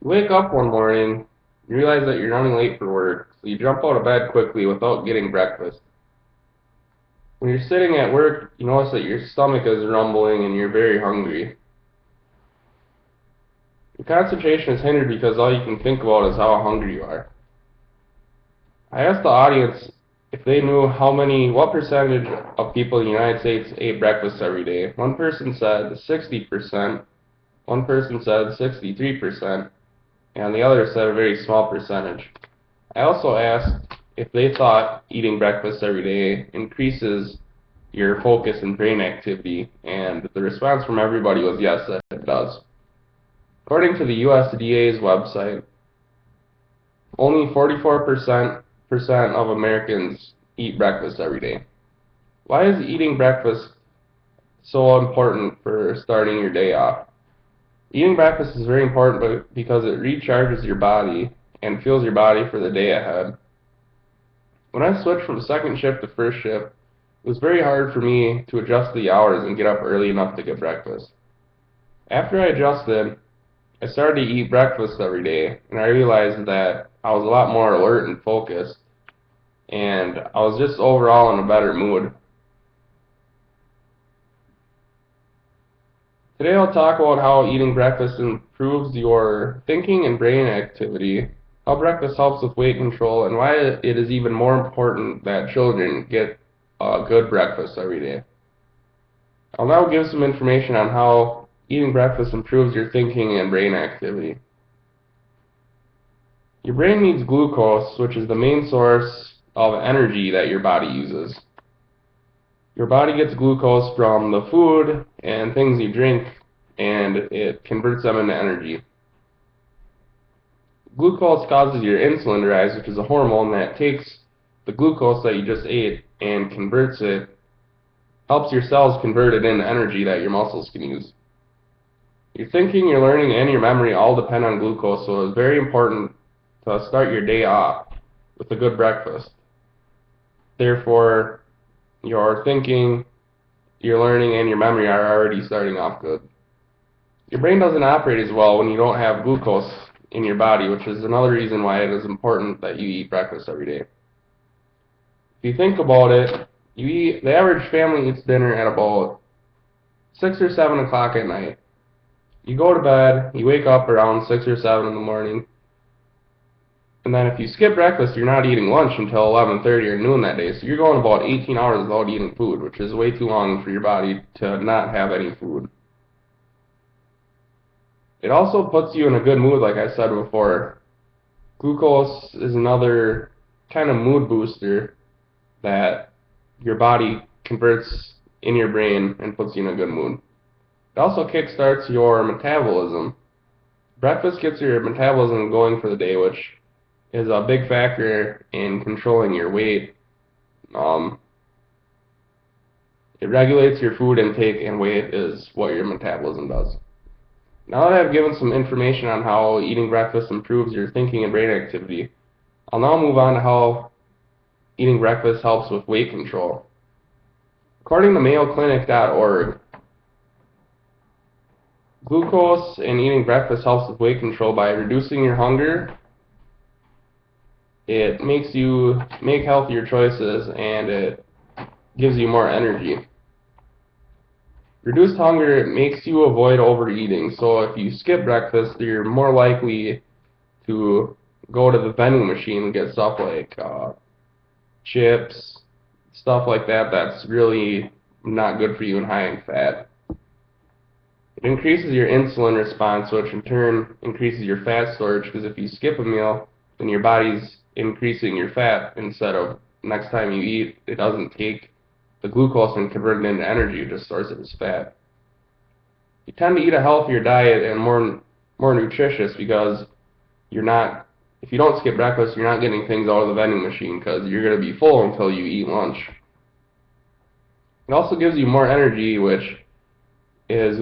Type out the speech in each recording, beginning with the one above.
You wake up one morning, you realize that you're running late for work, so you jump out of bed quickly without getting breakfast. When you're sitting at work, you notice that your stomach is rumbling and you're very hungry. Your concentration is hindered because all you can think about is how hungry you are. I asked the audience if they knew what percentage of people in the United States ate breakfast every day. One person said 60%, one person said 63%, and the other said a very small percentage. I also asked if they thought eating breakfast every day increases your focus and brain activity, and the response from everybody was yes, that it does. According to the USDA's website, only 44% of Americans eat breakfast every day. Why is eating breakfast so important for starting your day off? Eating breakfast is very important because it recharges your body and fuels your body for the day ahead. When I switched from second shift to first shift, it was very hard for me to adjust the hours and get up early enough to get breakfast. After I adjusted, I started to eat breakfast every day, and I realized that I was a lot more alert and focused, and I was just overall in a better mood. Today I'll talk about how eating breakfast improves your thinking and brain activity, how breakfast helps with weight control, and why it is even more important that children get a good breakfast every day. I'll now give some information on how eating breakfast improves your thinking and brain activity. Your brain needs glucose, which is the main source of energy that your body uses. Your body gets glucose from the food and things you drink, and it converts them into energy. Glucose causes your insulin to rise, which is a hormone that takes the glucose that you just ate and converts it, helps your cells convert it into energy that your muscles can use. Your thinking, your learning, and your memory all depend on glucose, so it's very important to start your day off with a good breakfast. Therefore, your thinking, your learning, and your memory are already starting off good. Your brain doesn't operate as well when you don't have glucose in your body, which is another reason why it is important that you eat breakfast every day. If you think about it, the average family eats dinner at about 6 or 7 o'clock at night. You go to bed, you wake up around 6 or 7 in the morning, and then if you skip breakfast, you're not eating lunch until 11:30 or noon that day, so you're going about 18 hours without eating food, which is way too long for your body to not have any food. It also puts you in a good mood, like I said before. Glucose is another kind of mood booster that your body converts in your brain and puts you in a good mood. It also kickstarts your metabolism. Breakfast gets your metabolism going for the day, which is a big factor in controlling your weight. It regulates your food intake, and weight is what your metabolism does. Now that I've given some information on how eating breakfast improves your thinking and brain activity, I'll now move on to how eating breakfast helps with weight control. According to MayoClinic.org, glucose and eating breakfast helps with weight control by reducing your hunger. It makes you make healthier choices, and it gives you more energy. Reduced hunger makes you avoid overeating, so if you skip breakfast, you're more likely to go to the vending machine and get stuff like chips, stuff like that that's really not good for you and high in fat. It increases your insulin response, which in turn increases your fat storage, because if you skip a meal, then your body's increasing your fat instead of next time you eat, it doesn't take the glucose and convert it into energy, it just stores it as fat. You tend to eat a healthier diet and more nutritious because if you don't skip breakfast, you're not getting things out of the vending machine because you're going to be full until you eat lunch. It also gives you more energy, which is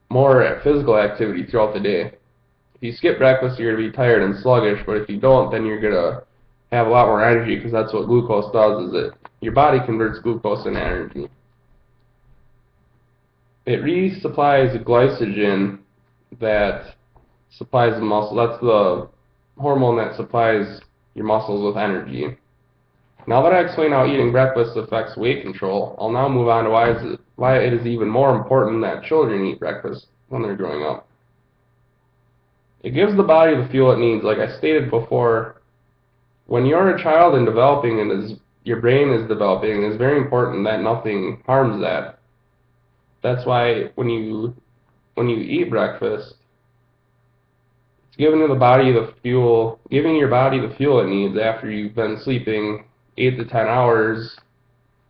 more physical activity throughout the day. If you skip breakfast, you're going to be tired and sluggish, but if you don't, then you're going to have a lot more energy, because that's what glucose does, is your body converts glucose into energy. It resupplies glycogen that supplies the muscle. That's the hormone that supplies your muscles with energy. Now that I explained how eating breakfast affects weight control, I'll now move on to why it is even more important that children eat breakfast when they're growing up. It gives the body the fuel it needs. Like I stated before, when you're a child and developing and your brain is developing, it's very important that nothing harms that. That's why when you eat breakfast, it's giving the body the fuel, giving your body the fuel it needs after you've been sleeping 8 to 10 hours,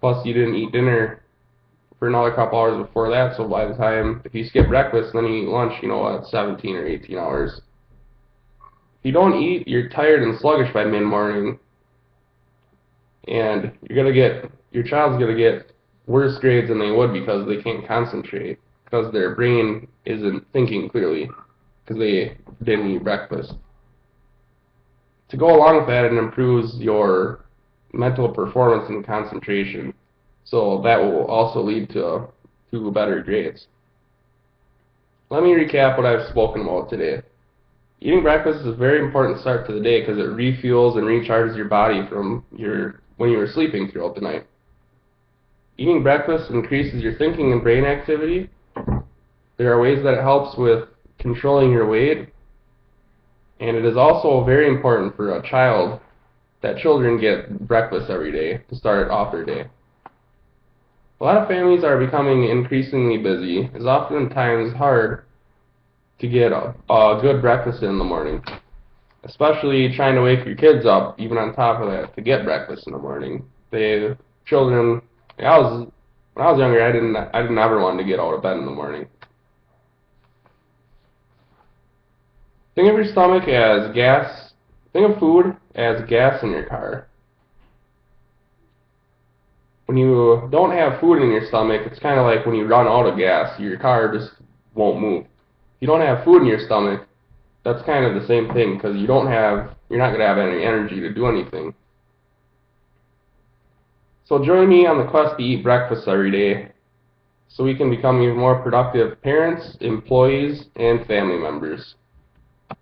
plus you didn't eat dinner for another couple hours before that, so by the time, if you skip breakfast, then you eat lunch, you know, at 17 or 18 hours. If you don't eat, you're tired and sluggish by mid-morning, and your child's gonna get worse grades than they would because they can't concentrate, because their brain isn't thinking clearly, because they didn't eat breakfast. To go along with that, it improves your mental performance and concentration, so that will also lead to better grades. Let me recap what I've spoken about today. Eating breakfast is a very important start to the day because it refuels and recharges your body from when you were sleeping throughout the night. Eating breakfast increases your thinking and brain activity. There are ways that it helps with controlling your weight, and it is also very important for a child that children get breakfast every day to start off their day. A lot of families are becoming increasingly busy. It's oftentimes hard to get a good breakfast in the morning, especially trying to wake your kids up, even on top of that, to get breakfast in the morning. Children, when I was younger, I didn't ever want to get out of bed in the morning. Think of your stomach as gas. Think of food as gas in your car. When you don't have food in your stomach, it's kind of like when you run out of gas, your car just won't move. If you don't have food in your stomach, that's kind of the same thing, because you're not going to have any energy to do anything. So join me on the quest to eat breakfast every day so we can become even more productive parents, employees, and family members.